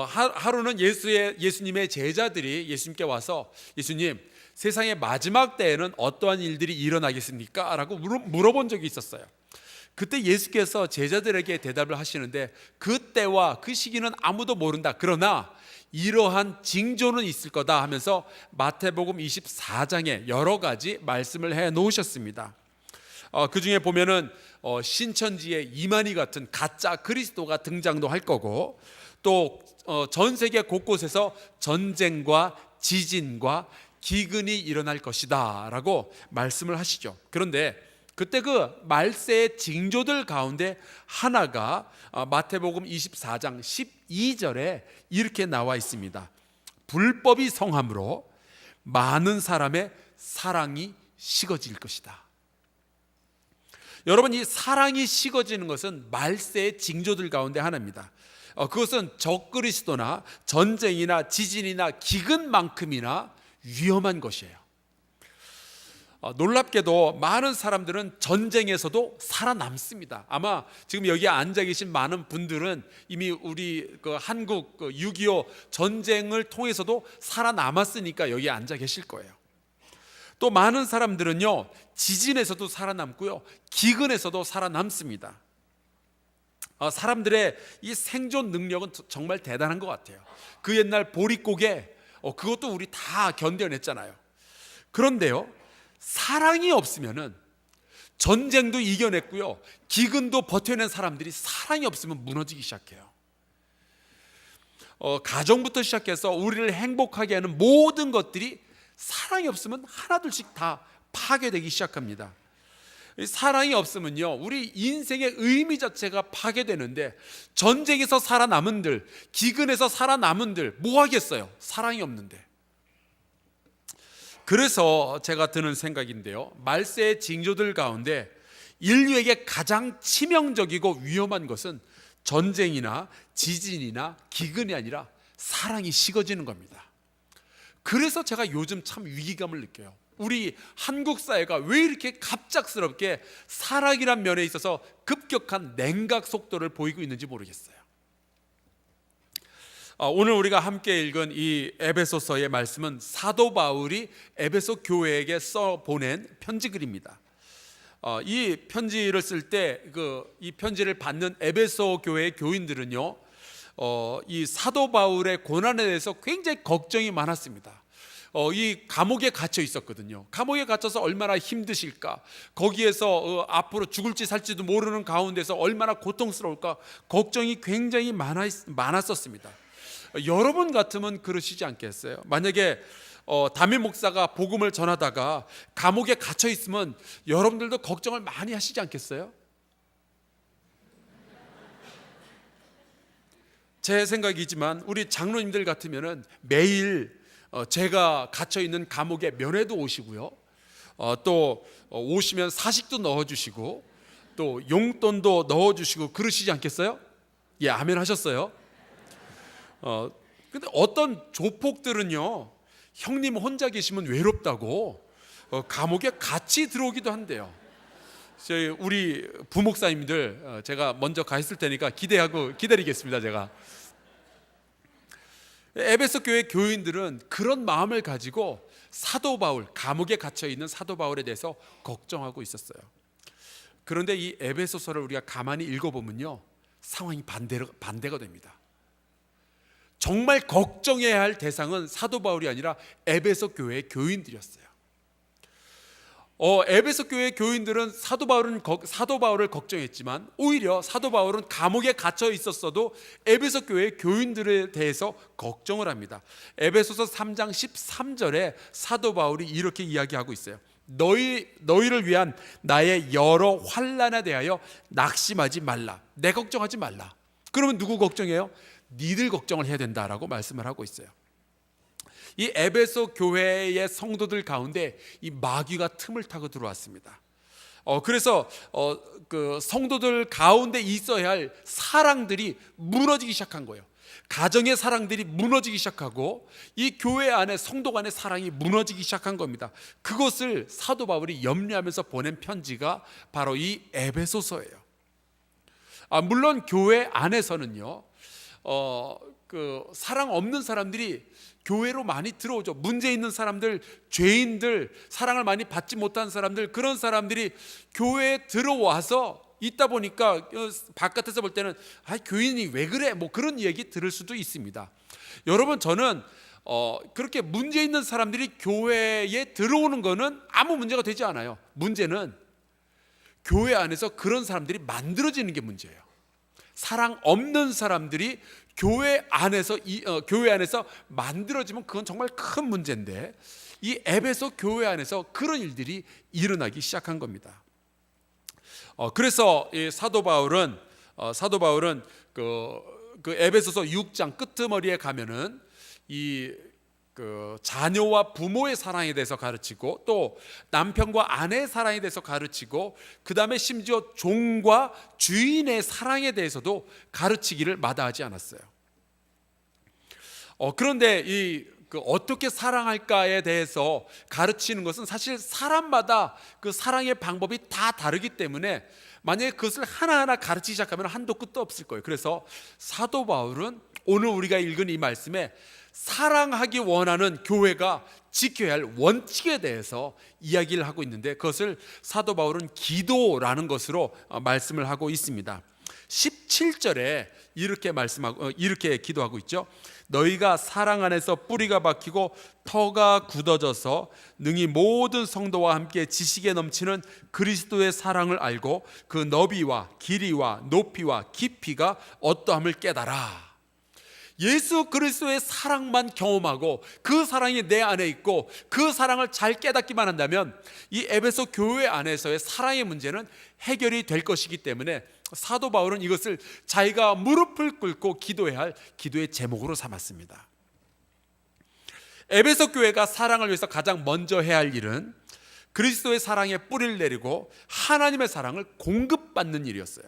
하루는 예수님의 제자들이 예수님께 와서 예수님, 세상의 마지막 때에는 어떠한 일들이 일어나겠습니까? 라고 물어본 적이 있었어요. 그때 예수께서 제자들에게 대답을 하시는데, 그 때와 그 시기는 아무도 모른다. 그러나 이러한 징조는 있을 거다 하면서 마태복음 24장에 여러 가지 말씀을 해 놓으셨습니다. 그 중에 보면은 신천지에 이만희 같은 가짜 그리스도가 등장도 할 거고, 또 전 세계 곳곳에서 전쟁과 지진과 기근이 일어날 것이다 라고 말씀을 하시죠. 그런데 그때 그 말세의 징조들 가운데 하나가 마태복음 24장 12절에 이렇게 나와 있습니다. 불법이 성함으로 많은 사람의 사랑이 식어질 것이다. 여러분, 이 사랑이 식어지는 것은 말세의 징조들 가운데 하나입니다. 그것은 적그리스도나 전쟁이나 지진이나 기근만큼이나 위험한 것이에요. 놀랍게도 많은 사람들은 전쟁에서도 살아남습니다. 아마 지금 여기 앉아 계신 많은 분들은 이미 우리 한국 6.25 전쟁을 통해서도 살아남았으니까 여기 앉아 계실 거예요. 또 많은 사람들은요, 지진에서도 살아남고요, 기근에서도 살아남습니다. 사람들의 이 생존 능력은 정말 대단한 것 같아요. 그 옛날 보릿고개, 그것도 우리 다 견뎌냈잖아요. 그런데요, 사랑이 없으면은 전쟁도 이겨냈고요, 기근도 버텨낸 사람들이 사랑이 없으면 무너지기 시작해요. 가정부터 시작해서 우리를 행복하게 하는 모든 것들이 사랑이 없으면 하나둘씩 다 파괴되기 시작합니다. 사랑이 없으면요, 우리 인생의 의미 자체가 파괴되는데, 전쟁에서 살아남은들, 기근에서 살아남은들 뭐 하겠어요? 사랑이 없는데. 그래서 제가 드는 생각인데요, 말세의 징조들 가운데 인류에게 가장 치명적이고 위험한 것은 전쟁이나 지진이나 기근이 아니라 사랑이 식어지는 겁니다. 그래서 제가 요즘 참 위기감을 느껴요. 우리 한국 사회가 왜 이렇게 갑작스럽게 사랑이란 면에 있어서 급격한 냉각 속도를 보이고 있는지 모르겠어요. 오늘 우리가 함께 읽은 이 에베소서의 말씀은 사도 바울이 에베소 교회에게 써 보낸 편지 글입니다. 이 편지를 쓸 때 이 편지를 받는 에베소 교회 교인들은요, 이 사도 바울의 고난에 대해서 굉장히 걱정이 많았습니다. 이 감옥에 갇혀 있었거든요. 감옥에 갇혀서 얼마나 힘드실까, 거기에서 앞으로 죽을지 살지도 모르는 가운데서 얼마나 고통스러울까, 걱정이 굉장히 많았었습니다. 여러분 같으면 그러시지 않겠어요? 만약에 담임 목사가 복음을 전하다가 감옥에 갇혀 있으면 여러분들도 걱정을 많이 하시지 않겠어요? 제 생각이지만 우리 장로님들 같으면은 매일 제가 갇혀 있는 감옥에 면회도 오시고요, 또 오시면 사식도 넣어주시고 또 용돈도 넣어주시고 그러시지 않겠어요? 예, 아멘 하셨어요? 근데 어떤 조폭들은요, 형님 혼자 계시면 외롭다고 감옥에 같이 들어오기도 한대요. 저희 우리 부목사님들 제가 먼저 가 있을 테니까 기대하고 기다리겠습니다. 제가 에베소 교회 교인들은 그런 마음을 가지고 사도 바울, 감옥에 갇혀 있는 사도 바울에 대해서 걱정하고 있었어요. 그런데 이 에베소서를 우리가 가만히 읽어보면요, 상황이 반대가 됩니다. 정말 걱정해야 할 대상은 사도 바울이 아니라 에베소 교회의 교인들이었어요. 에베소 교회 교인들은 사도 바울을 걱정했지만, 오히려 사도 바울은 감옥에 갇혀 있었어도 에베소 교회 교인들에 대해서 걱정을 합니다. 에베소서 3장 13절에 사도 바울이 이렇게 이야기하고 있어요. 너희를 위한 나의 여러 환난에 대하여 낙심하지 말라. 내 걱정하지 말라. 그러면 누구 걱정해요? 니들 걱정을 해야 된다라고 말씀을 하고 있어요. 이 에베소 교회의 성도들 가운데 이 마귀가 틈을 타고 들어왔습니다. 그래서 그 성도들 가운데 있어야 할 사랑들이 무너지기 시작한 거예요. 가정의 사랑들이 무너지기 시작하고 이 교회 안에, 성도 간의 사랑이 무너지기 시작한 겁니다. 그것을 사도 바울이 염려하면서 보낸 편지가 바로 이 에베소서예요. 물론 교회 안에서는요, 그 사랑 없는 사람들이 교회로 많이 들어오죠. 문제 있는 사람들, 죄인들, 사랑을 많이 받지 못한 사람들, 그런 사람들이 교회에 들어와서 있다 보니까 바깥에서 볼 때는 교인이 왜 그래? 뭐 그런 얘기 들을 수도 있습니다. 여러분, 저는 그렇게 문제 있는 사람들이 교회에 들어오는 거는 아무 문제가 되지 않아요. 문제는 교회 안에서 그런 사람들이 만들어지는 게 문제예요. 사랑 없는 사람들이 교회 안에서 만들어지면 그건 정말 큰 문제인데, 이 에베소 교회 안에서 그런 일들이 일어나기 시작한 겁니다. 그래서 이 사도 바울은 그 에베소서 6장 끄트머리에 가면은 그 자녀와 부모의 사랑에 대해서 가르치고, 또 남편과 아내의 사랑에 대해서 가르치고, 그 다음에 심지어 종과 주인의 사랑에 대해서도 가르치기를 마다하지 않았어요. 그런데 어떻게 사랑할까에 대해서 가르치는 것은 사실 사람마다 그 사랑의 방법이 다 다르기 때문에, 만약에 그것을 하나하나 가르치기 시작하면 한도 끝도 없을 거예요. 그래서 사도 바울은 오늘 우리가 읽은 이 말씀에 사랑하기 원하는 교회가 지켜야 할 원칙에 대해서 이야기를 하고 있는데, 그것을 사도 바울은 기도라는 것으로 말씀을 하고 있습니다. 17절에 이렇게 기도하고 있죠. 너희가 사랑 안에서 뿌리가 박히고 터가 굳어져서 능히 모든 성도와 함께 지식에 넘치는 그리스도의 사랑을 알고 그 너비와 길이와 높이와 깊이가 어떠함을 깨달아. 예수 그리스도의 사랑만 경험하고 그 사랑이 내 안에 있고 그 사랑을 잘 깨닫기만 한다면 이 에베소 교회 안에서의 사랑의 문제는 해결이 될 것이기 때문에, 사도 바울은 이것을 자기가 무릎을 꿇고 기도해야 할 기도의 제목으로 삼았습니다. 에베소 교회가 사랑을 위해서 가장 먼저 해야 할 일은 그리스도의 사랑에 뿌리를 내리고 하나님의 사랑을 공급받는 일이었어요.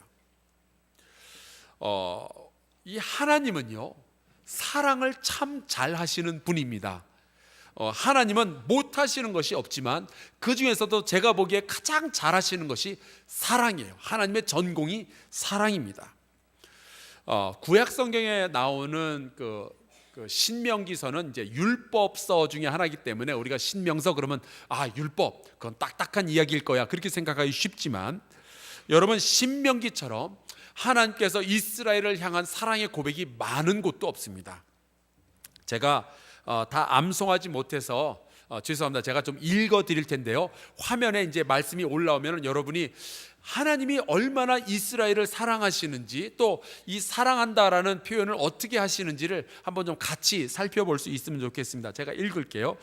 이 하나님은요, 사랑을 참 잘 하시는 분입니다. 하나님은 못 하시는 것이 없지만 그 중에서도 제가 보기에 가장 잘 하시는 것이 사랑이에요. 하나님의 전공이 사랑입니다. 구약 성경에 나오는 그 신명기서는 이제 율법서 중에 하나이기 때문에 우리가 신명서 그러면 율법, 그건 딱딱한 이야기일 거야, 그렇게 생각하기 쉽지만, 여러분, 신명기처럼 하나님께서 이스라엘을 향한 사랑의 고백이 많은 곳도 없습니다. 제가 다 암송하지 못해서 죄송합니다. 제가 좀 읽어 드릴 텐데요. 화면에 이제 말씀이 올라오면 여러분이 하나님이 얼마나 이스라엘을 사랑하시는지, 또 이 사랑한다라는 표현을 어떻게 하시는지를 한번 좀 같이 살펴볼 수 있으면 좋겠습니다. 제가 읽을게요.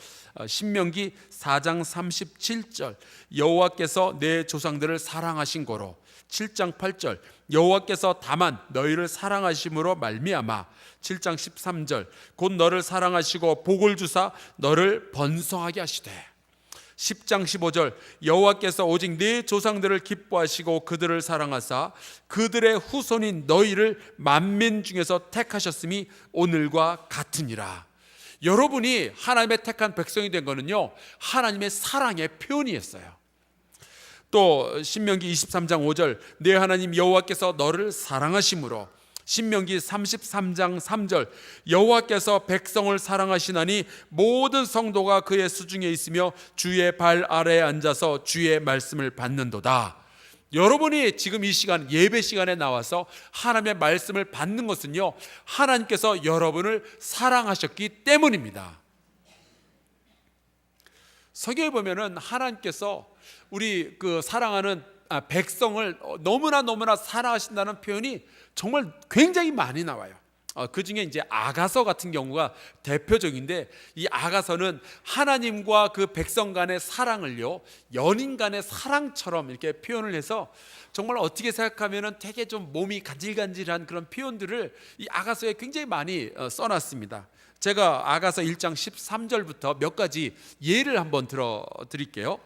신명기 4장 37절, 여호와께서 내 조상들을 사랑하신 거로. 7장 8절, 여호와께서 다만 너희를 사랑하심으로 말미암아. 7장 13절, 곧 너를 사랑하시고 복을 주사 너를 번성하게 하시되. 10장 15절, 여호와께서 오직 네 조상들을 기뻐하시고 그들을 사랑하사 그들의 후손인 너희를 만민 중에서 택하셨음이 오늘과 같으니라. 여러분이 하나님의 택한 백성이 된 거는요, 하나님의 사랑의 표현이었어요. 또 신명기 23장 5절, 네 하나님 여호와께서 너를 사랑하심으로. 신명기 33장 3절, 여호와께서 백성을 사랑하시나니 모든 성도가 그의 수중에 있으며 주의 발 아래에 앉아서 주의 말씀을 받는도다. 여러분이 지금 이 시간, 예배 시간에 나와서 하나님의 말씀을 받는 것은요, 하나님께서 여러분을 사랑하셨기 때문입니다. 성경에 보면은 하나님께서 우리 그 사랑하는 백성을 너무나 사랑하신다는 표현이 정말 굉장히 많이 나와요. 그 중에 이제 아가서 같은 경우가 대표적인데, 이 아가서는 하나님과 그 백성 간의 사랑을요, 연인 간의 사랑처럼 이렇게 표현을 해서 정말 어떻게 생각하면은 되게 좀 몸이 간질간질한 그런 표현들을 이 아가서에 굉장히 많이 써놨습니다. 제가 아가서 1장 13절부터 몇 가지 예를 한번 들어 드릴게요.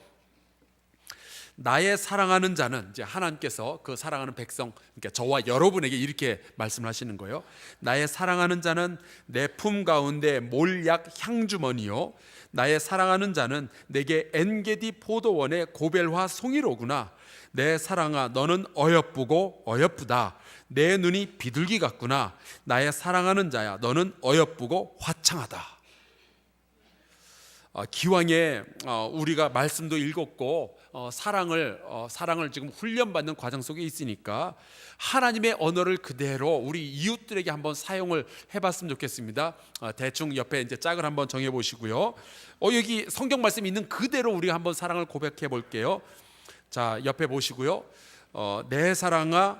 나의 사랑하는 자는, 이제 하나님께서 그 사랑하는 백성, 그러니까 저와 여러분에게 이렇게 말씀하시는 거예요. 나의 사랑하는 자는 내 품 가운데 몰약 향주머니요, 나의 사랑하는 자는 내게 엔게디 포도원의 고벨화 송이로구나. 내 사랑아, 너는 어여쁘고 어여쁘다. 내 눈이 비둘기 같구나. 나의 사랑하는 자야, 너는 어여쁘고 화창하다. 기왕에 우리가 말씀도 읽었고 사랑을 지금 훈련받는 과정 속에 있으니까 하나님의 언어를 그대로 우리 이웃들에게 한번 사용을 해봤으면 좋겠습니다. 대충 옆에 이제 짝을 한번 정해 보시고요. 여기 성경 말씀 있는 그대로 우리가 한번 사랑을 고백해 볼게요. 자, 옆에 보시고요. 내 사랑아,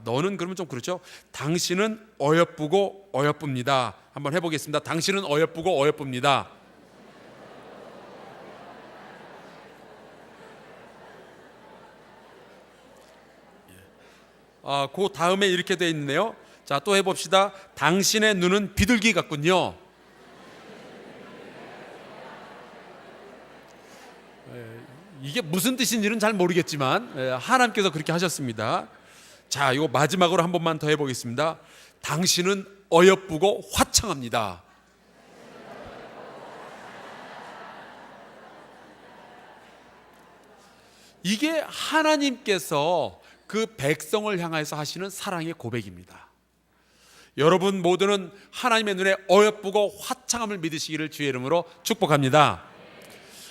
너는, 그러면 좀 그렇죠. 당신은 어여쁘고 어여쁩니다. 한번 해보겠습니다. 당신은 어여쁘고 어여쁩니다. 그 다음에 이렇게 돼 있네요. 자, 또 해봅시다. 당신의 눈은 비둘기 같군요. 이게 무슨 뜻인지는 잘 모르겠지만 하나님께서 그렇게 하셨습니다. 자, 이거 마지막으로 한 번만 더 해보겠습니다. 당신은 어여쁘고 화창합니다. 이게 하나님께서 그 백성을 향해서 하시는 사랑의 고백입니다. 여러분 모두는 하나님의 눈에 어여쁘고 화창함을 믿으시기를 주의 이름으로 축복합니다.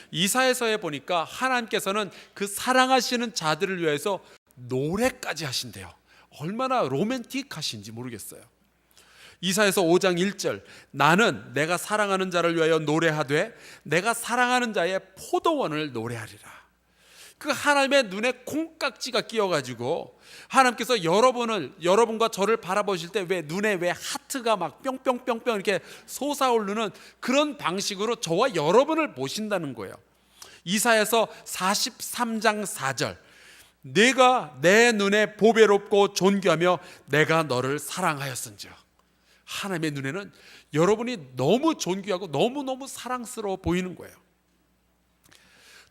이사야서에 보니까 하나님께서는 그 사랑하시는 자들을 위해서 노래까지 하신대요. 얼마나 로맨틱하신지 모르겠어요. 이사야서 5장 1절, 나는 내가 사랑하는 자를 위하여 노래하되 내가 사랑하는 자의 포도원을 노래하리라. 그 하나님의 눈에 콩깍지가 끼어가지고 하나님께서 여러분과 저를 바라보실 때 왜 눈에 왜 하트가 막 뿅뿅뿅뿅 이렇게 솟아오르는 그런 방식으로 저와 여러분을 보신다는 거예요. 이사야서 43장 4절, 내가 내 눈에 보배롭고 존귀하며 내가 너를 사랑하였은즉. 하나님의 눈에는 여러분이 너무 존귀하고 너무너무 사랑스러워 보이는 거예요.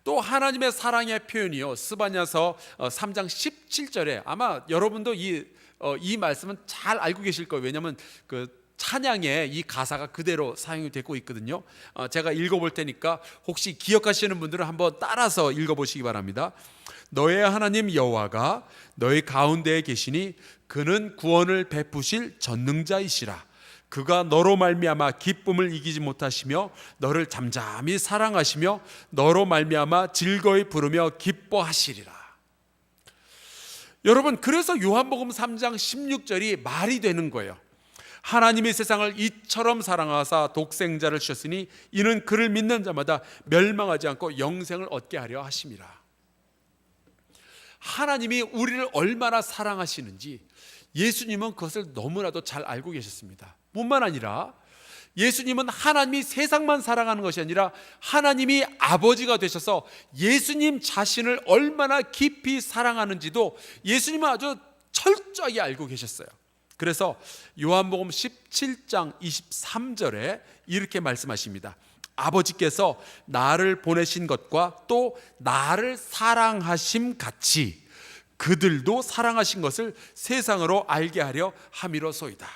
또 하나님의 사랑의 표현이요, 스바냐서 3장 17절에 아마 여러분도 이 말씀은 잘 알고 계실 거예요. 왜냐하면 그 찬양에 이 가사가 그대로 사용이 되고 있거든요. 제가 읽어볼 테니까 혹시 기억하시는 분들은 한번 따라서 읽어보시기 바랍니다. 너의 하나님 여호와가 너희 가운데에 계시니 그는 구원을 베푸실 전능자이시라. 그가 너로 말미암아 기쁨을 이기지 못하시며 너를 잠잠히 사랑하시며 너로 말미암아 즐거이 부르며 기뻐하시리라. 여러분, 그래서 요한복음 3장 16절이 말이 되는 거예요. 하나님이 세상을 이처럼 사랑하사 독생자를 주셨으니 이는 그를 믿는 자마다 멸망하지 않고 영생을 얻게 하려 하심이라. 하나님이 우리를 얼마나 사랑하시는지 예수님은 그것을 너무나도 잘 알고 계셨습니다. 뿐만 아니라 예수님은 하나님이 세상만 사랑하는 것이 아니라 하나님이 아버지가 되셔서 예수님 자신을 얼마나 깊이 사랑하는지도 예수님은 아주 철저하게 알고 계셨어요. 그래서 요한복음 17장 23절에 이렇게 말씀하십니다. 아버지께서 나를 보내신 것과 또 나를 사랑하심 같이 그들도 사랑하신 것을 세상으로 알게 하려 함이로소이다.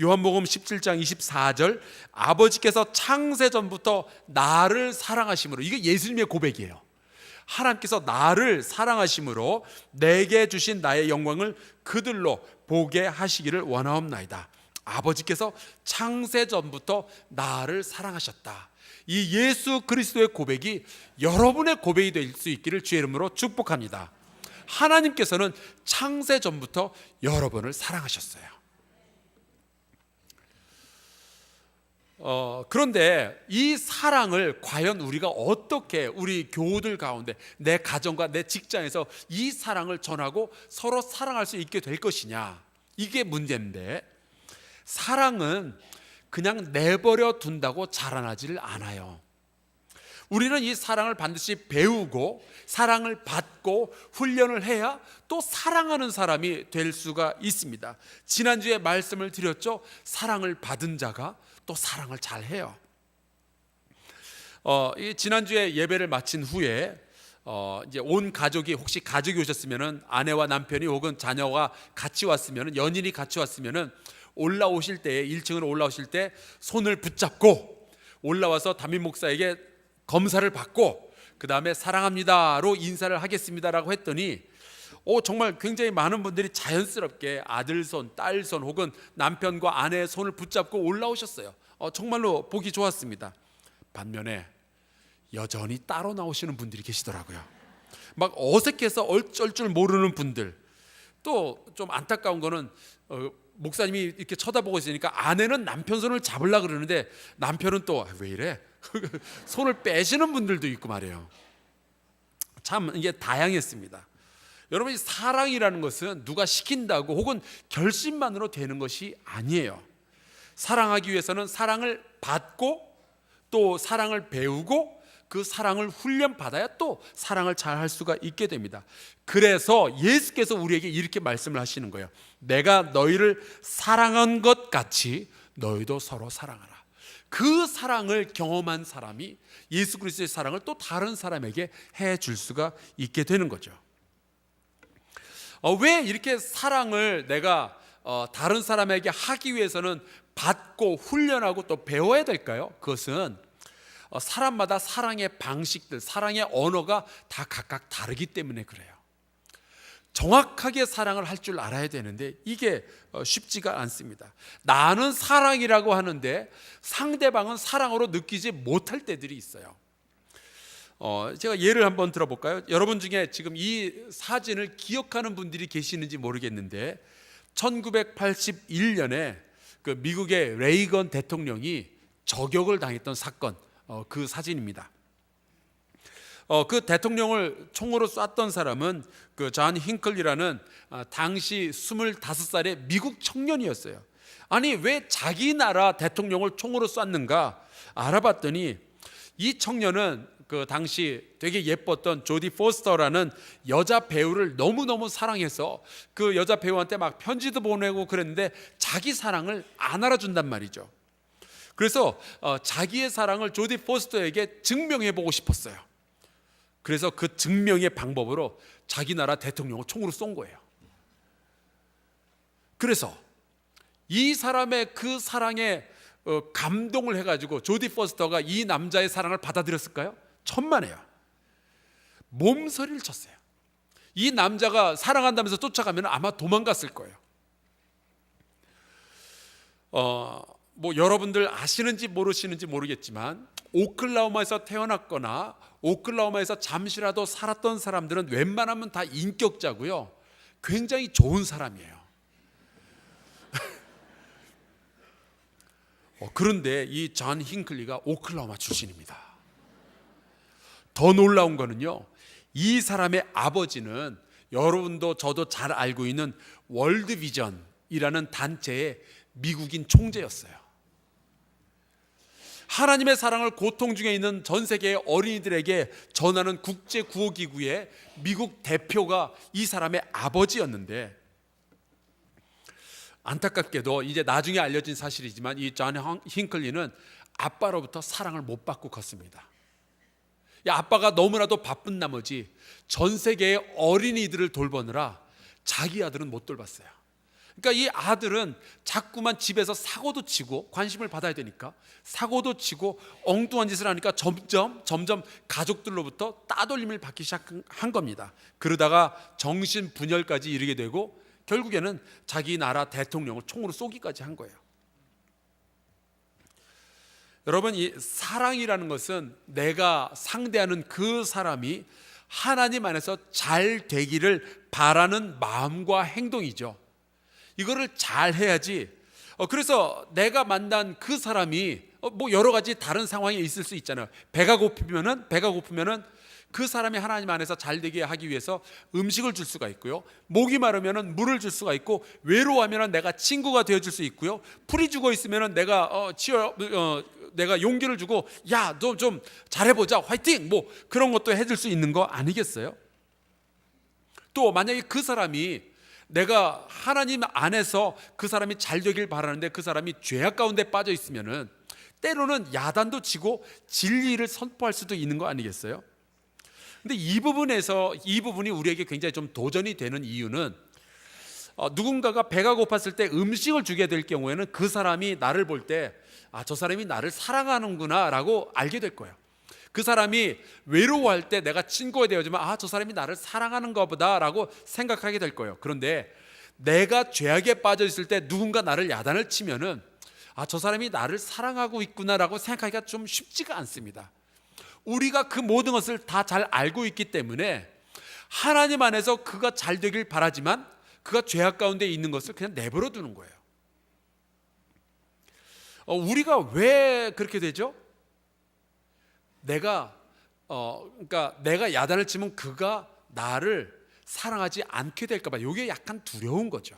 요한복음 17장 24절, 아버지께서 창세전부터 나를 사랑하심으로, 이게 예수님의 고백이에요. 하나님께서 나를 사랑하심으로 내게 주신 나의 영광을 그들로 보게 하시기를 원하옵나이다. 아버지께서 창세전부터 나를 사랑하셨다. 이 예수 그리스도의 고백이 여러분의 고백이 될 수 있기를 주의 이름으로 축복합니다. 하나님께서는 창세전부터 여러분을 사랑하셨어요. 그런데 이 사랑을 과연 우리가 어떻게 우리 교우들 가운데 내 가정과 내 직장에서 이 사랑을 전하고 서로 사랑할 수 있게 될 것이냐, 이게 문제인데, 사랑은 그냥 내버려 둔다고 자라나지를 않아요. 우리는 이 사랑을 반드시 배우고 사랑을 받고 훈련을 해야 또 사랑하는 사람이 될 수가 있습니다. 지난주에 말씀을 드렸죠. 사랑을 받은 자가 또 사랑을 잘 해요. 지난주에 예배를 마친 후에 이제 온 가족이, 혹시 가족이 오셨으면은 아내와 남편이 혹은 자녀가 같이 왔으면은, 연인이 같이 왔으면은 올라오실 때, 1층으로 올라오실 때 손을 붙잡고 올라와서 담임 목사에게 검사를 받고 그 다음에 사랑합니다로 인사를 하겠습니다라고 했더니 정말 굉장히 많은 분들이 자연스럽게 아들 손, 딸 손 혹은 남편과 아내의 손을 붙잡고 올라오셨어요. 정말로 보기 좋았습니다. 반면에 여전히 따로 나오시는 분들이 계시더라고요. 막 어색해서 어쩔 줄 모르는 분들, 또 좀 안타까운 거는 목사님이 이렇게 쳐다보고 있으니까 아내는 남편 손을 잡으려고 그러는데 남편은 또 왜 이래? 손을 빼시는 분들도 있고 말이에요. 참 이게 다양했습니다. 여러분, 이 사랑이라는 것은 누가 시킨다고 혹은 결심만으로 되는 것이 아니에요. 사랑하기 위해서는 사랑을 받고 또 사랑을 배우고 그 사랑을 훈련받아야 또 사랑을 잘 할 수가 있게 됩니다. 그래서 예수께서 우리에게 이렇게 말씀을 하시는 거예요. 내가 너희를 사랑한 것 같이 너희도 서로 사랑하라. 그 사랑을 경험한 사람이 예수 그리스도의 사랑을 또 다른 사람에게 해줄 수가 있게 되는 거죠. 왜 이렇게 사랑을 내가 다른 사람에게 하기 위해서는 받고 훈련하고 또 배워야 될까요? 그것은 사람마다 사랑의 방식들, 사랑의 언어가 다 각각 다르기 때문에 그래요. 정확하게 사랑을 할 줄 알아야 되는데 이게 쉽지가 않습니다. 나는 사랑이라고 하는데 상대방은 사랑으로 느끼지 못할 때들이 있어요. 제가 예를 한번 들어볼까요? 여러분 중에 지금 이 사진을 기억하는 분들이 계시는지 모르겠는데 1981년에 그 미국의 레이건 대통령이 저격을 당했던 사건, 그 사진입니다. 그 대통령을 총으로 쐈던 사람은 그 존 힝클리라는 당시 25살의 미국 청년이었어요. 아니, 왜 자기 나라 대통령을 총으로 쐈는가 알아봤더니 이 청년은 그 당시 되게 예뻤던 조디 포스터라는 여자 배우를 너무너무 사랑해서 그 여자 배우한테 막 편지도 보내고 그랬는데 자기 사랑을 안 알아준단 말이죠. 그래서 자기의 사랑을 조디 포스터에게 증명해보고 싶었어요. 그래서 그 증명의 방법으로 자기 나라 대통령을 총으로 쏜 거예요. 그래서 이 사람의 그 사랑에 감동을 해가지고 조디 포스터가 이 남자의 사랑을 받아들였을까요? 천만에요. 몸서리를 쳤어요. 이 남자가 사랑한다면서 쫓아가면 아마 도망갔을 거예요. 뭐 여러분들 아시는지 모르시는지 모르겠지만 오클라호마에서 태어났거나 오클라호마에서 잠시라도 살았던 사람들은 웬만하면 다 인격자고요, 굉장히 좋은 사람이에요. 그런데 이 존 힝클리가 오클라호마 출신입니다. 더 놀라운 거는요, 이 사람의 아버지는 여러분도 저도 잘 알고 있는 월드비전이라는 단체의 미국인 총재였어요. 하나님의 사랑을 고통 중에 있는 전 세계의 어린이들에게 전하는 국제구호기구의 미국 대표가 이 사람의 아버지였는데, 안타깝게도 이제 나중에 알려진 사실이지만 이 존 힝클리는 아빠로부터 사랑을 못 받고 컸습니다. 아빠가 너무나도 바쁜 나머지 전 세계의 어린이들을 돌보느라 자기 아들은 못 돌봤어요. 그러니까 이 아들은 자꾸만 집에서 사고도 치고, 관심을 받아야 되니까 사고도 치고 엉뚱한 짓을 하니까 점점 가족들로부터 따돌림을 받기 시작한 겁니다. 그러다가 정신분열까지 이르게 되고 결국에는 자기 나라 대통령을 총으로 쏘기까지 한 거예요. 여러분, 이 사랑이라는 것은 내가 상대하는 그 사람이 하나님 안에서 잘 되기를 바라는 마음과 행동이죠. 이거를 잘 해야지. 그래서 내가 만난 그 사람이 뭐 여러 가지 다른 상황이 있을 수 있잖아요. 배가 고프면은 그 사람이 하나님 안에서 잘 되게 하기 위해서 음식을 줄 수가 있고요, 목이 마르면은 물을 줄 수가 있고, 외로워하면은 내가 친구가 되어줄 수 있고요, 풀이 죽어 있으면은 내가 용기를 주고 야, 너 좀 잘해보자, 화이팅, 뭐 그런 것도 해줄 수 있는 거 아니겠어요? 또 만약에 그 사람이, 내가 하나님 안에서 그 사람이 잘 되길 바라는데 그 사람이 죄악 가운데 빠져 있으면은 때로는 야단도 치고 진리를 선포할 수도 있는 거 아니겠어요? 근데 이 부분이 우리에게 굉장히 좀 도전이 되는 이유는 누군가가 배가 고팠을 때 음식을 주게 될 경우에는 그 사람이 나를 볼 때 저 사람이 나를 사랑하는구나 라고 알게 될 거예요. 그 사람이 외로워할 때 내가 친구가 되어주면 저 사람이 나를 사랑하는가 보다 라고 생각하게 될 거예요. 그런데 내가 죄악에 빠져 있을 때 누군가 나를 야단을 치면은 저 사람이 나를 사랑하고 있구나라고 생각하기가 좀 쉽지가 않습니다. 우리가 그 모든 것을 다 잘 알고 있기 때문에 하나님 안에서 그가 잘 되길 바라지만 그가 죄악 가운데 있는 것을 그냥 내버려 두는 거예요. 우리가 왜 그렇게 되죠? 내가 야단을 치면 그가 나를 사랑하지 않게 될까 봐 이게 약간 두려운 거죠.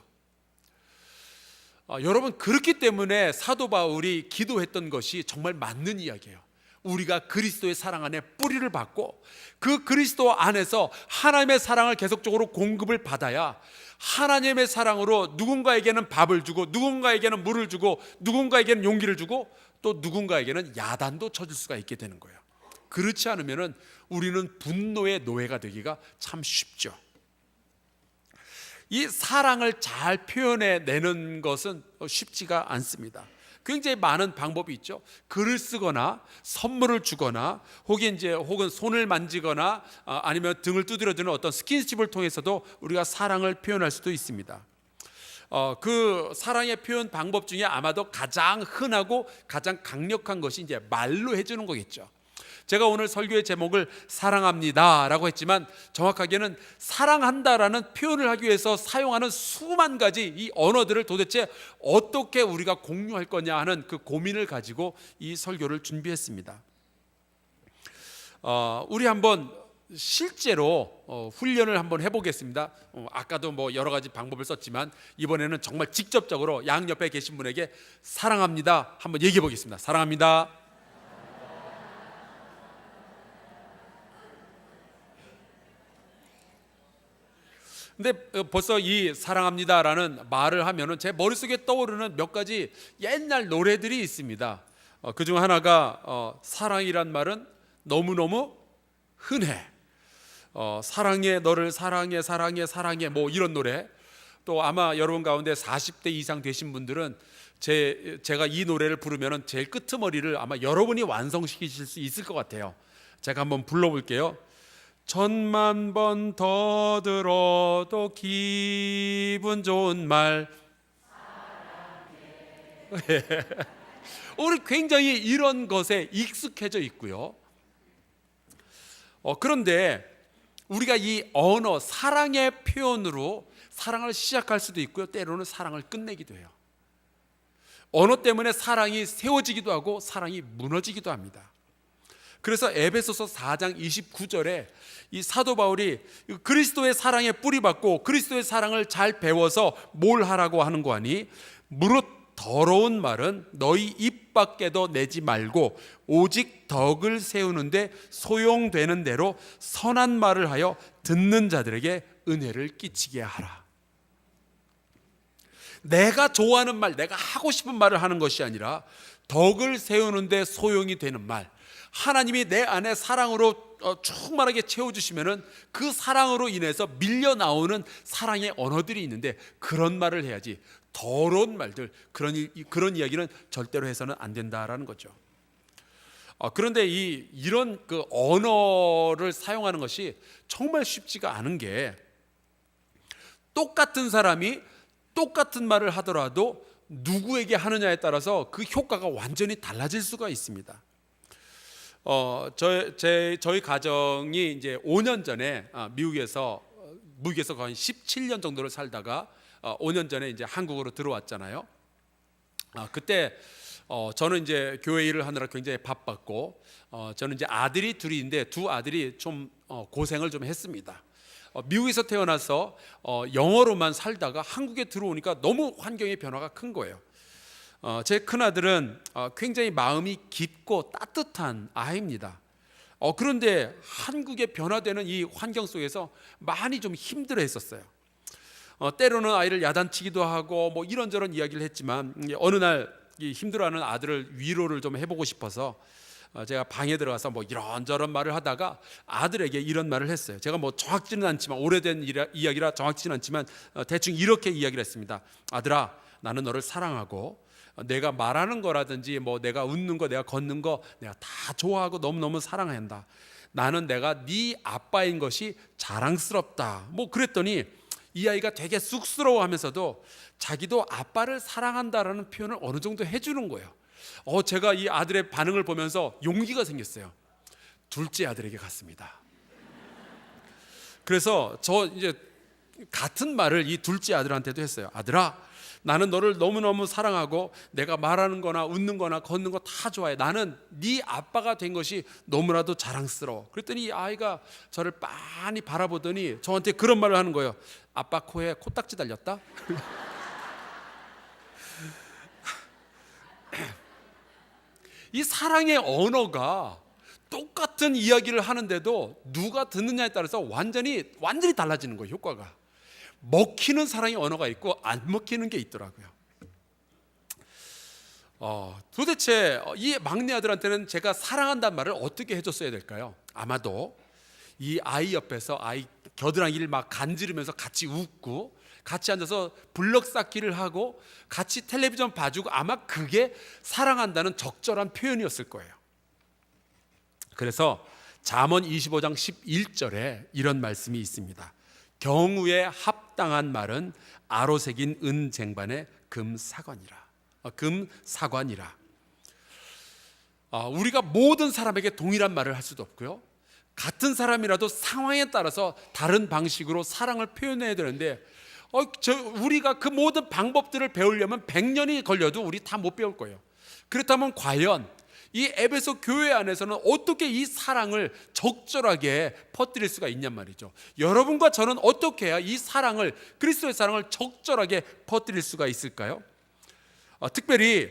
여러분, 그렇기 때문에 사도 바울이 기도했던 것이 정말 맞는 이야기예요. 우리가 그리스도의 사랑 안에 뿌리를 받고 그 그리스도 안에서 하나님의 사랑을 계속적으로 공급을 받아야 하나님의 사랑으로 누군가에게는 밥을 주고 누군가에게는 물을 주고 누군가에게는 용기를 주고 또 누군가에게는 야단도 쳐줄 수가 있게 되는 거예요. 그렇지 않으면 우리는 분노의 노예가 되기가 참 쉽죠. 이 사랑을 잘 표현해내는 것은 쉽지가 않습니다. 굉장히 많은 방법이 있죠. 글을 쓰거나 선물을 주거나 혹은 손을 만지거나 아니면 등을 두드려주는 어떤 스킨십을 통해서도 우리가 사랑을 표현할 수도 있습니다. 그 사랑의 표현 방법 중에 아마도 가장 흔하고 가장 강력한 것이 이제 말로 해주는 거겠죠. 제가 오늘 설교의 제목을 사랑합니다라고 했지만 정확하게는 사랑한다라는 표현을 하기 위해서 사용하는 수만 가지 이 언어들을 도대체 어떻게 우리가 공유할 거냐 하는 그 고민을 가지고 이 설교를 준비했습니다. 우리 한번 실제로 훈련을 한번 해보겠습니다. 아까도 뭐 여러 가지 방법을 썼지만 이번에는 정말 직접적으로 양옆에 계신 분에게 사랑합니다 한번 얘기해 보겠습니다. 사랑합니다. 근데 벌써 이 사랑합니다라는 말을 하면은 제 머릿속에 떠오르는 몇 가지 옛날 노래들이 있습니다. 그중 하나가 사랑이란 말은 너무너무 흔해. 사랑해, 너를 사랑해, 사랑해, 사랑해, 뭐 이런 노래. 또 아마 여러분 가운데 40대 이상 되신 분들은 제가 이 노래를 부르면은 제일 끄트머리를 아마 여러분이 완성시키실 수 있을 것 같아요. 제가 한번 불러볼게요. 천만 번 더 들어도 기분 좋은 말. 우리 굉장히 이런 것에 익숙해져 있고요. 그런데 우리가 이 언어, 사랑의 표현으로 사랑을 시작할 수도 있고요, 때로는 사랑을 끝내기도 해요. 언어 때문에 사랑이 세워지기도 하고 사랑이 무너지기도 합니다. 그래서 에베소서 4장 29절에 이 사도 바울이 그리스도의 사랑에 뿌리받고 그리스도의 사랑을 잘 배워서 뭘 하라고 하는 거 아니? 무릇 더러운 말은 너희 입 밖에도 내지 말고 오직 덕을 세우는데 소용되는 대로 선한 말을 하여 듣는 자들에게 은혜를 끼치게 하라. 내가 좋아하는 말, 내가 하고 싶은 말을 하는 것이 아니라 덕을 세우는데 소용이 되는 말, 하나님이 내 안에 사랑으로 충만하게 채워주시면은 그 사랑으로 인해서 밀려 나오는 사랑의 언어들이 있는데 그런 말을 해야지 더러운 말들, 그런 이야기는 절대로 해서는 안 된다라는 거죠. 그런데 이런 그 언어를 사용하는 것이 정말 쉽지가 않은 게, 똑같은 사람이 똑같은 말을 하더라도 누구에게 하느냐에 따라서 그 효과가 완전히 달라질 수가 있습니다. 저희 가정이 이제 5년 전에 미국에서 거의 17년 정도를 살다가 5년 전에 이제 한국으로 들어왔잖아요. 그때 저는 이제 교회 일을 하느라 굉장히 바빴고, 저는 이제 아들이 둘인데 두 아들이 좀 고생을 좀 했습니다. 미국에서 태어나서 영어로만 살다가 한국에 들어오니까 너무 환경의 변화가 큰 거예요. 제 큰아들은 굉장히 마음이 깊고 따뜻한 아이입니다. 그런데 한국에 변화되는 이 환경 속에서 많이 좀 힘들어 했었어요. 때로는 아이를 야단치기도 하고 뭐 이런저런 이야기를 했지만, 어느 날 이 힘들어하는 아들을 위로를 좀 해보고 싶어서 제가 방에 들어가서 뭐 이런저런 말을 하다가 아들에게 이런 말을 했어요. 제가 뭐 정확지는 않지만, 오래된 이야기라 정확지는 않지만 대충 이렇게 이야기를 했습니다. 아들아, 나는 너를 사랑하고 내가 말하는 거라든지 뭐 내가 웃는 거, 내가 걷는 거 내가 다 좋아하고 너무너무 사랑한다. 나는 내가 네 아빠인 것이 자랑스럽다. 뭐 그랬더니 이 아이가 되게 쑥스러워하면서도 자기도 아빠를 사랑한다라는 표현을 어느 정도 해주는 거예요. 제가 이 아들의 반응을 보면서 용기가 생겼어요. 둘째 아들에게 갔습니다. 그래서 저 이제 같은 말을 이 둘째 아들한테도 했어요. 아들아, 나는 너를 너무너무 사랑하고 내가 말하는 거나 웃는 거나 걷는 거 다 좋아해. 나는 네 아빠가 된 것이 너무나도 자랑스러워. 그랬더니 이 아이가 저를 빤히 바라보더니 저한테 그런 말을 하는 거예요. 아빠 코에 코딱지 달렸다? 이 사랑의 언어가 똑같은 이야기를 하는데도 누가 듣느냐에 따라서 완전히 달라지는 거예요. 효과가. 먹히는 사랑의 언어가 있고 안 먹히는 게 있더라고요. 도대체 이 막내 아들한테는 제가 사랑한다는 말을 어떻게 해줬어야 될까요? 아마도 이 아이 옆에서 아이 겨드랑이를 막 간지르면서 같이 웃고 같이 앉아서 블럭 쌓기를 하고 같이 텔레비전 봐주고, 아마 그게 사랑한다는 적절한 표현이었을 거예요. 그래서 잠언 25장 11절에 이런 말씀이 있습니다. 경우에 합당한 말은 아로새긴 은 쟁반의 금사관이라. 우리가 모든 사람에게 동일한 말을 할 수도 없고요, 같은 사람이라도 상황에 따라서 다른 방식으로 사랑을 표현해야 되는데 우리가 그 모든 방법들을 배우려면 100년이 걸려도 우리 다 못 배울 거예요. 그렇다면 과연 이 에베소 교회 안에서는 어떻게 이 사랑을 적절하게 퍼뜨릴 수가 있냔 말이죠. 여러분과 저는 어떻게 해야 이 사랑을, 그리스도의 사랑을 적절하게 퍼뜨릴 수가 있을까요? 특별히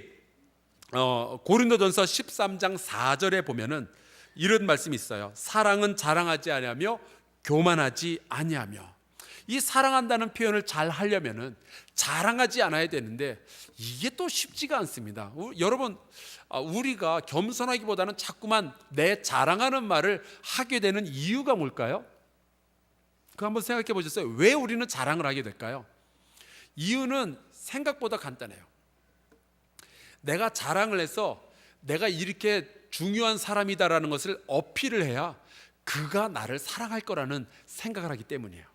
고린도전서 13장 4절에 보면은 이런 말씀이 있어요. 사랑은 자랑하지 아니하며 교만하지 아니하며. 이 사랑한다는 표현을 잘 하려면은 자랑하지 않아야 되는데 이게 또 쉽지가 않습니다. 여러분, 우리가 겸손하기보다는 자꾸만 내 자랑하는 말을 하게 되는 이유가 뭘까요? 그거 한번 생각해 보셨어요? 왜 우리는 자랑을 하게 될까요? 이유는 생각보다 간단해요. 내가 자랑을 해서 내가 이렇게 중요한 사람이다라는 것을 어필을 해야 그가 나를 사랑할 거라는 생각을 하기 때문이에요.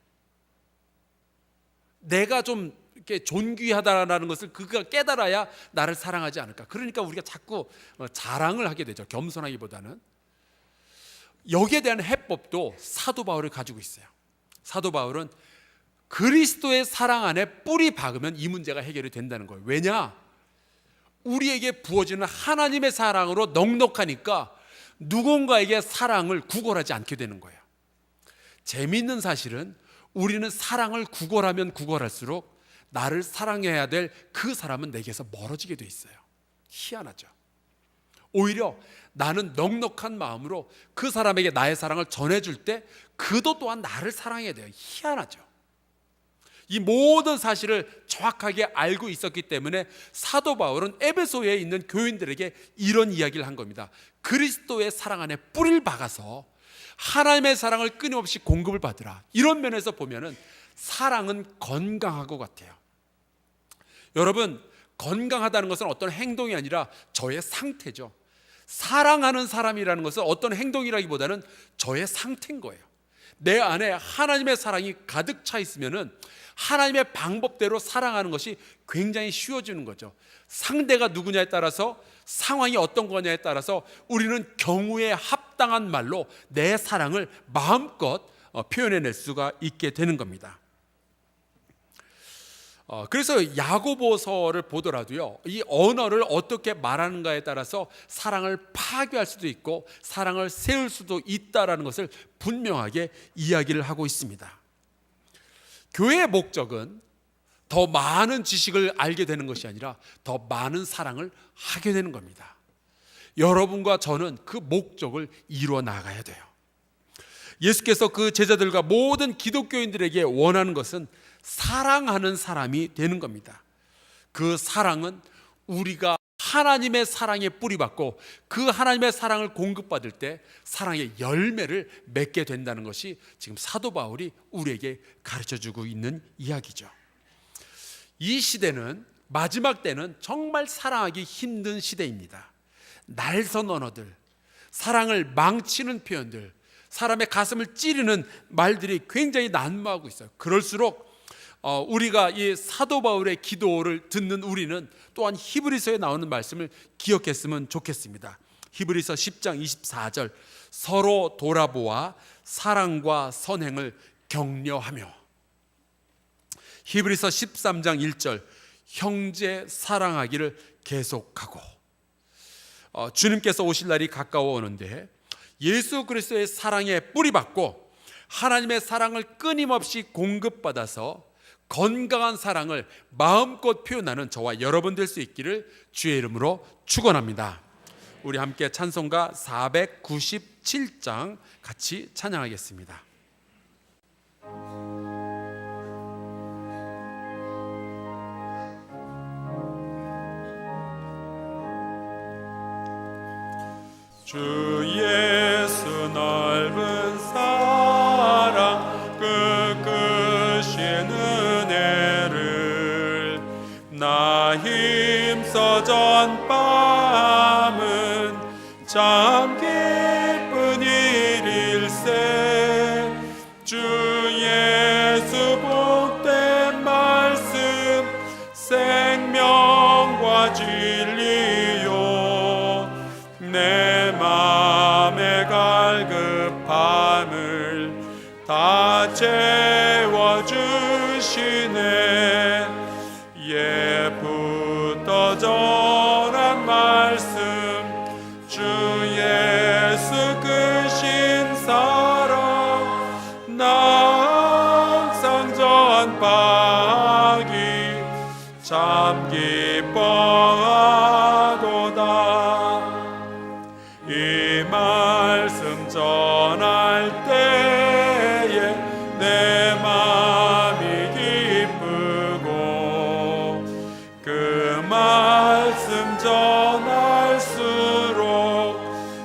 내가 좀 이렇게 존귀하다라는 것을 그가 깨달아야 나를 사랑하지 않을까. 그러니까 우리가 자꾸 자랑을 하게 되죠. 겸손하기보다는. 여기에 대한 해법도 사도 바울이 가지고 있어요. 사도 바울은 그리스도의 사랑 안에 뿌리 박으면 이 문제가 해결이 된다는 거예요. 왜냐? 우리에게 부어지는 하나님의 사랑으로 넉넉하니까 누군가에게 사랑을 구걸하지 않게 되는 거예요. 재미있는 사실은 우리는 사랑을 구걸하면 구걸할수록 나를 사랑해야 될 그 사람은 내게서 멀어지게 돼 있어요. 희한하죠. 오히려 나는 넉넉한 마음으로 그 사람에게 나의 사랑을 전해줄 때 그도 또한 나를 사랑해야 돼요. 희한하죠. 이 모든 사실을 정확하게 알고 있었기 때문에 사도 바울은 에베소에 있는 교인들에게 이런 이야기를 한 겁니다. 그리스도의 사랑 안에 뿌리를 박아서 하나님의 사랑을 끊임없이 공급을 받으라. 이런 면에서 보면은 사랑은 건강한 것 같아요. 여러분, 건강하다는 것은 어떤 행동이 아니라 저의 상태죠. 사랑하는 사람이라는 것은 어떤 행동이라기보다는 저의 상태인 거예요. 내 안에 하나님의 사랑이 가득 차 있으면은 하나님의 방법대로 사랑하는 것이 굉장히 쉬워지는 거죠. 상대가 누구냐에 따라서, 상황이 어떤 거냐에 따라서 우리는 경우에 합당한 말로 내 사랑을 마음껏 표현해낼 수가 있게 되는 겁니다. 그래서 야고보서를 보더라도요, 이 언어를 어떻게 말하는가에 따라서 사랑을 파괴할 수도 있고 사랑을 세울 수도 있다라는 것을 분명하게 이야기를 하고 있습니다. 교회의 목적은 더 많은 지식을 알게 되는 것이 아니라 더 많은 사랑을 하게 되는 겁니다. 여러분과 저는 그 목적을 이루어 나가야 돼요. 예수께서 그 제자들과 모든 기독교인들에게 원하는 것은 사랑하는 사람이 되는 겁니다. 그 사랑은 우리가 하나님의 사랑에 뿌리받고 그 하나님의 사랑을 공급받을 때 사랑의 열매를 맺게 된다는 것이 지금 사도 바울이 우리에게 가르쳐주고 있는 이야기죠. 이 시대는, 마지막 때는 정말 사랑하기 힘든 시대입니다. 날선 언어들, 사랑을 망치는 표현들, 사람의 가슴을 찌르는 말들이 굉장히 난무하고 있어요. 그럴수록 우리가 이 사도 바울의 기도를 듣는 우리는 또한 히브리서에 나오는 말씀을 기억했으면 좋겠습니다. 히브리서 10장 24절, 서로 돌아보아 사랑과 선행을 격려하며. 히브리서 13장 1절, 형제 사랑하기를 계속하고. 주님께서 오실 날이 가까워 오는데 예수 그리스도의 사랑에 뿌리받고 하나님의 사랑을 끊임없이 공급받아서 건강한 사랑을 마음껏 표현하는 저와 여러분 될 수 있기를 주의 이름으로 축원합니다. 우리 함께 찬송가 497장 같이 찬양하겠습니다. 주 예수 넓은 사랑 끝끝인 은혜를 나 힘써 전밤은 참 기쁜 일일세. 주 예수 복된 말씀 생명과 진리요 내 맘의 갈급함을 다 채워주시네. 예부터 전한 말씀 주 예수 크신 사랑 나 항상 전파하기 참 기뻐하도다. 이 말씀 전할 때에 내 마음이 기쁘고 그 말씀 전할수록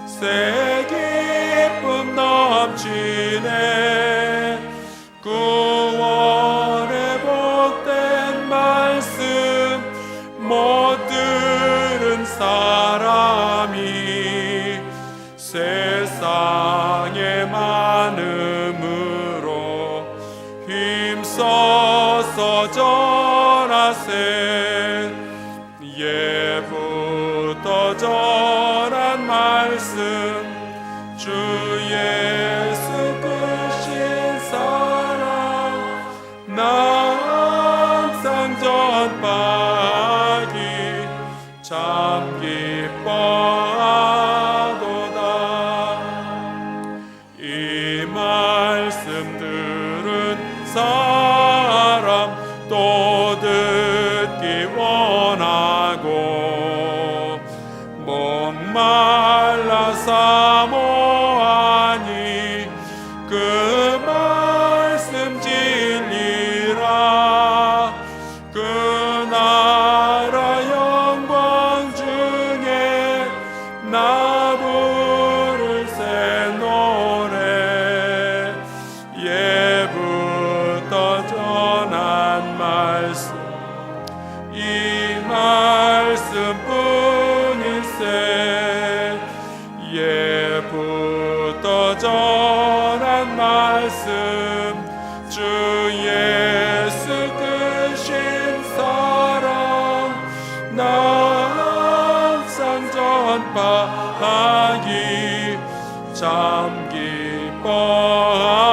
새 기쁨 넘치네. 구원의 복된 말씀 못 들은 사람이 세상의 많음으로 힘써서 전하세. 예부터 전한 말씀 주 예수 크신 사랑 나 항상 전파하기 참 기뻐하도다. 이 말씀 들은 사람 또 듣기 원하고 목말라 사모하니 그 말씀 진리라. 그 나라 영광 중에 나 부를 새 노래. 예부터 전한 말씀 이 말씀뿐일세. 예부터 전한 말씀 주 예수 크신 사랑 나 항상 전파하기 참 기뻐하도다.